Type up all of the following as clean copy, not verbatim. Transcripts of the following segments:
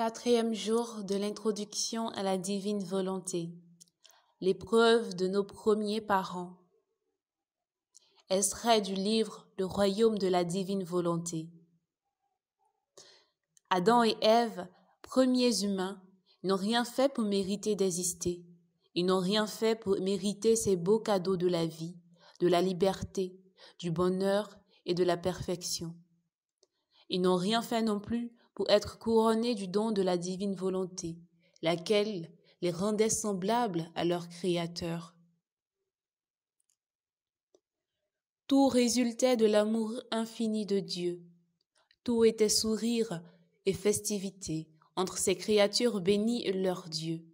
Quatrième jour de l'introduction à la divine volonté. L'épreuve de nos premiers parents. Extrait du livre Le royaume de la divine volonté. Adam et Ève, premiers humains, n'ont rien fait pour mériter d'exister. Ils n'ont rien fait pour mériter ces beaux cadeaux de la vie, de la liberté, du bonheur et de la perfection. Ils n'ont rien fait non plus pour être couronnés du don de la divine volonté, laquelle les rendait semblables à leur Créateur. Tout résultait de l'amour infini de Dieu. Tout était sourire et festivité entre ces créatures bénies et leur Dieu.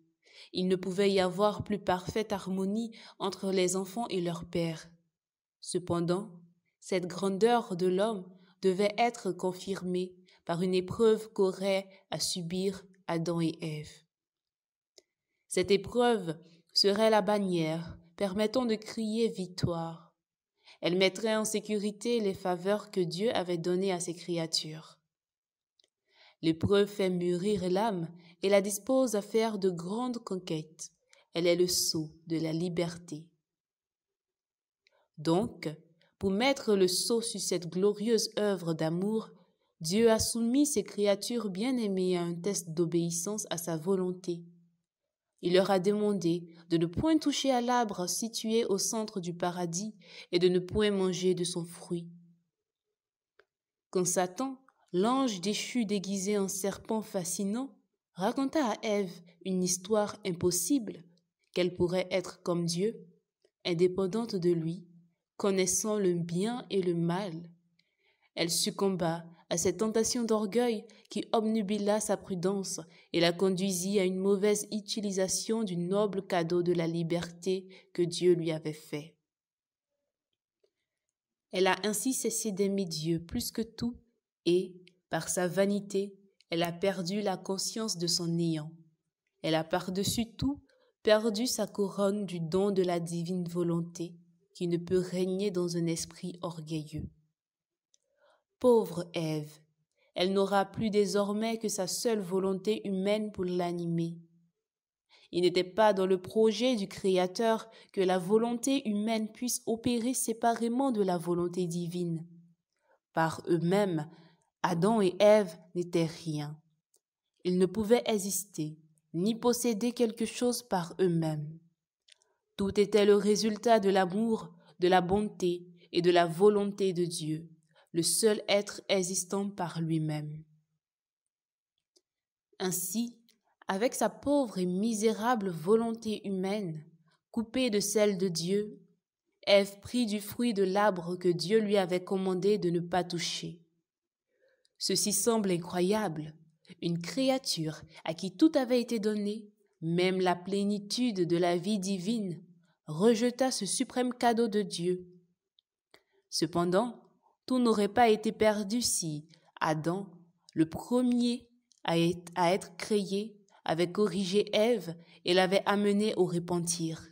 Il ne pouvait y avoir plus parfaite harmonie entre les enfants et leur Père. Cependant, cette grandeur de l'homme devait être confirmée par une épreuve qu'auraient à subir Adam et Ève. Cette épreuve serait la bannière permettant de crier victoire. Elle mettrait en sécurité les faveurs que Dieu avait données à ses créatures. L'épreuve fait mûrir l'âme et la dispose à faire de grandes conquêtes. Elle est le sceau de la liberté. Donc, pour mettre le sceau sur cette glorieuse œuvre d'amour, Dieu a soumis ses créatures bien-aimées à un test d'obéissance à sa volonté. Il leur a demandé de ne point toucher à l'arbre situé au centre du paradis et de ne point manger de son fruit. Quand Satan, l'ange déchu déguisé en serpent fascinant, raconta à Ève une histoire impossible, qu'elle pourrait être comme Dieu, indépendante de lui, connaissant le bien et le mal, elle succomba à cette tentation d'orgueil qui obnubila sa prudence et la conduisit à une mauvaise utilisation du noble cadeau de la liberté que Dieu lui avait fait. Elle a ainsi cessé d'aimer Dieu plus que tout et, par sa vanité, elle a perdu la conscience de son néant. Elle a par-dessus tout perdu sa couronne du don de la divine volonté qui ne peut régner dans un esprit orgueilleux. Pauvre Ève, elle n'aura plus désormais que sa seule volonté humaine pour l'animer. Il n'était pas dans le projet du Créateur que la volonté humaine puisse opérer séparément de la volonté divine. Par eux-mêmes, Adam et Ève n'étaient rien. Ils ne pouvaient exister, ni posséder quelque chose par eux-mêmes. Tout était le résultat de l'amour, de la bonté et de la volonté de Dieu, le seul être existant par lui-même. Ainsi, avec sa pauvre et misérable volonté humaine, coupée de celle de Dieu, Ève prit du fruit de l'arbre que Dieu lui avait commandé de ne pas toucher. Ceci semble incroyable. Une créature à qui tout avait été donné, même la plénitude de la vie divine, rejeta ce suprême cadeau de Dieu. Cependant, tout n'aurait pas été perdu si Adam, le premier à être créé, avait corrigé Ève et l'avait amenée au repentir.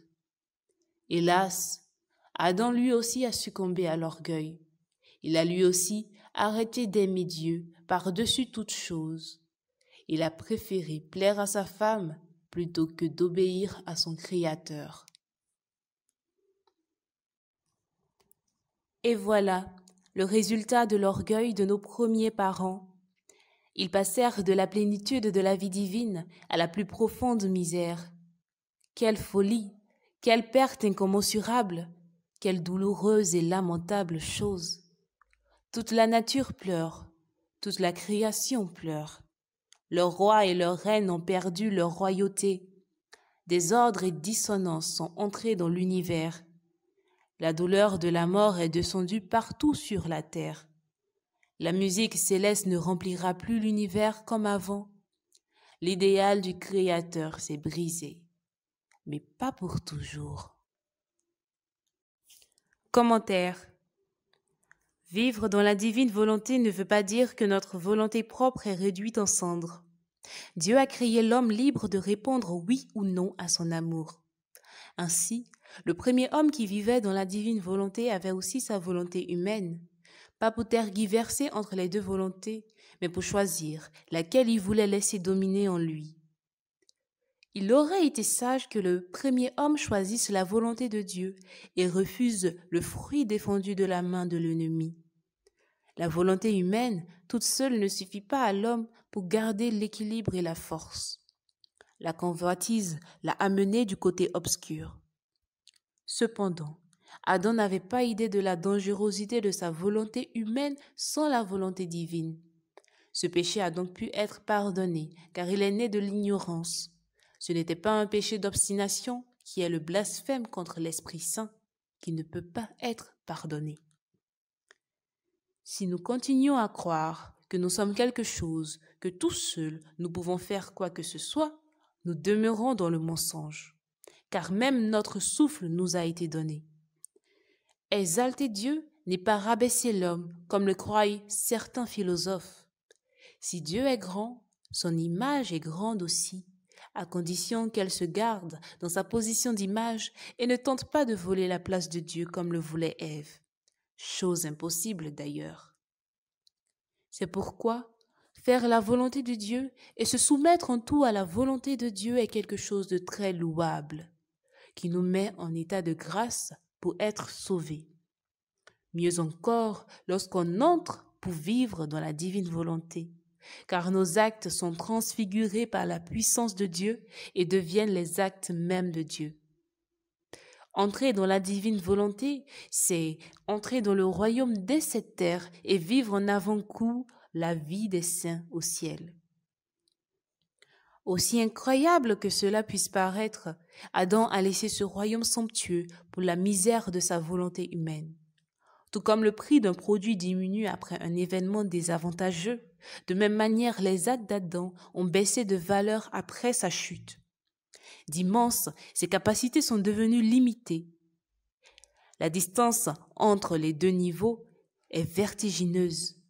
Hélas, Adam lui aussi a succombé à l'orgueil. Il a lui aussi arrêté d'aimer Dieu par-dessus toute chose. Il a préféré plaire à sa femme plutôt que d'obéir à son Créateur. Et voilà le résultat de l'orgueil de nos premiers parents. Ils passèrent de la plénitude de la vie divine à la plus profonde misère. Quelle folie, quelle perte incommensurable, quelle douloureuse et lamentable chose. Toute la nature pleure, toute la création pleure. Leurs rois et leurs reines ont perdu leur royauté. Désordre et dissonance sont entrés dans l'univers. La douleur de la mort est descendue partout sur la terre. La musique céleste ne remplira plus l'univers comme avant. L'idéal du Créateur s'est brisé, mais pas pour toujours. Commentaire. Vivre dans la divine volonté ne veut pas dire que notre volonté propre est réduite en cendres. Dieu a créé l'homme libre de répondre oui ou non à son amour. Ainsi, le premier homme qui vivait dans la divine volonté avait aussi sa volonté humaine. pas pour tergiverser entre les deux volontés, mais pour choisir laquelle il voulait laisser dominer en lui. Il aurait été sage que le premier homme choisisse la volonté de Dieu et refuse le fruit défendu de la main de l'ennemi. La volonté humaine, toute seule, ne suffit pas à l'homme pour garder l'équilibre et la force. La convoitise l'a amené du côté obscur. Cependant, Adam n'avait pas idée de la dangerosité de sa volonté humaine sans la volonté divine. Ce péché a donc pu être pardonné, car il est né de l'ignorance. Ce n'était pas un péché d'obstination, qui est le blasphème contre l'Esprit Saint, qui ne peut pas être pardonné. Si nous continuons à croire que nous sommes quelque chose, que tout seuls nous pouvons faire quoi que ce soit, nous demeurons dans le mensonge, car même notre souffle nous a été donné. Exalter Dieu n'est pas rabaisser l'homme, comme le croient certains philosophes. Si Dieu est grand, son image est grande aussi, à condition qu'elle se garde dans sa position d'image et ne tente pas de voler la place de Dieu comme le voulait Ève. Chose impossible d'ailleurs. C'est pourquoi faire la volonté de Dieu et se soumettre en tout à la volonté de Dieu est quelque chose de très louable, qui nous met en état de grâce pour être sauvés. Mieux encore, lorsqu'on entre pour vivre dans la divine volonté, car nos actes sont transfigurés par la puissance de Dieu et deviennent les actes mêmes de Dieu. Entrer dans la divine volonté, c'est entrer dans le royaume dès cette terre et vivre en avant-goût la vie des saints au ciel. Aussi incroyable que cela puisse paraître, Adam a laissé ce royaume somptueux pour la misère de sa volonté humaine. Tout comme le prix d'un produit diminue après un événement désavantageux, de même manière les actes d'Adam ont baissé de valeur après sa chute. D'immenses, ses capacités sont devenues limitées. La distance entre les deux niveaux est vertigineuse.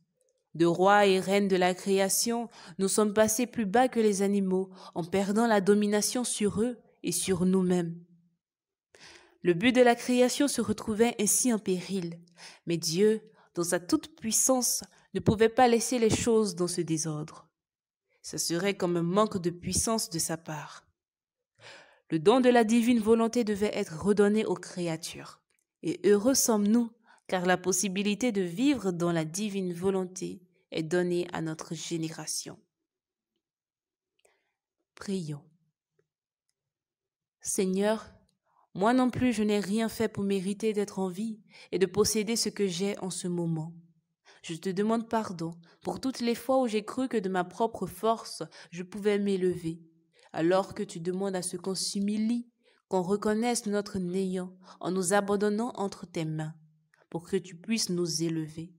De rois et reines de la création, nous sommes passés plus bas que les animaux en perdant la domination sur eux et sur nous-mêmes. Le but de la création se retrouvait ainsi en péril, mais Dieu, dans sa toute-puissance, ne pouvait pas laisser les choses dans ce désordre. Ce serait comme un manque de puissance de sa part. Le don de la divine volonté devait être redonné aux créatures. Et heureux sommes-nous, car la possibilité de vivre dans la divine volonté est donnée à notre génération. Prions. Seigneur, moi non plus je n'ai rien fait pour mériter d'être en vie et de posséder ce que j'ai en ce moment. Je te demande pardon pour toutes les fois où j'ai cru que de ma propre force je pouvais m'élever, alors que tu demandes à ce qu'on s'humilie, qu'on reconnaisse notre néant en nous abandonnant entre tes mains, pour que tu puisses nous élever.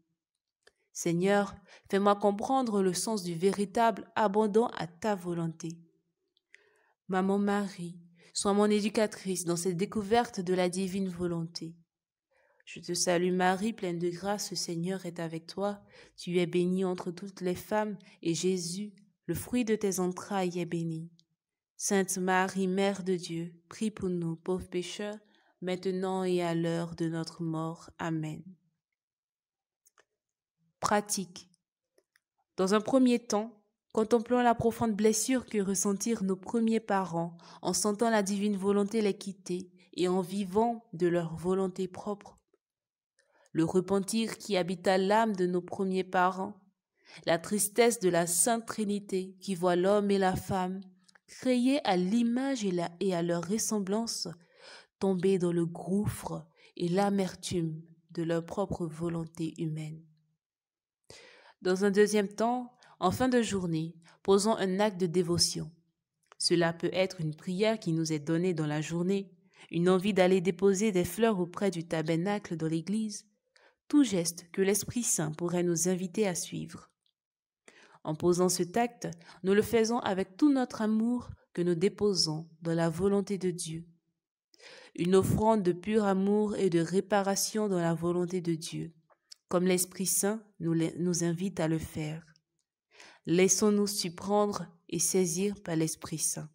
Seigneur, fais-moi comprendre le sens du véritable abandon à ta volonté. Maman Marie, sois mon éducatrice dans cette découverte de la divine volonté. Je te salue Marie, pleine de grâce, le Seigneur est avec toi. Tu es bénie entre toutes les femmes, et Jésus, le fruit de tes entrailles, est béni. Sainte Marie, Mère de Dieu, prie pour nous, pauvres pécheurs, maintenant et à l'heure de notre mort. Amen. Pratique. Dans un premier temps, contemplons la profonde blessure que ressentirent nos premiers parents en sentant la divine volonté les quitter et en vivant de leur volonté propre. Le repentir qui habita l'âme de nos premiers parents, la tristesse de la Sainte Trinité qui voit l'homme et la femme, créés à l'image et à leur ressemblance, tomber dans le gouffre et l'amertume de leur propre volonté humaine. Dans un deuxième temps, en fin de journée, posons un acte de dévotion. Cela peut être une prière qui nous est donnée dans la journée, une envie d'aller déposer des fleurs auprès du tabernacle dans l'église, tout geste que l'Esprit Saint pourrait nous inviter à suivre. En posant cet acte, nous le faisons avec tout notre amour que nous déposons dans la volonté de Dieu. Une offrande de pur amour et de réparation dans la volonté de Dieu, comme l'Esprit Saint nous invite à le faire. Laissons-nous surprendre et saisir par l'Esprit Saint.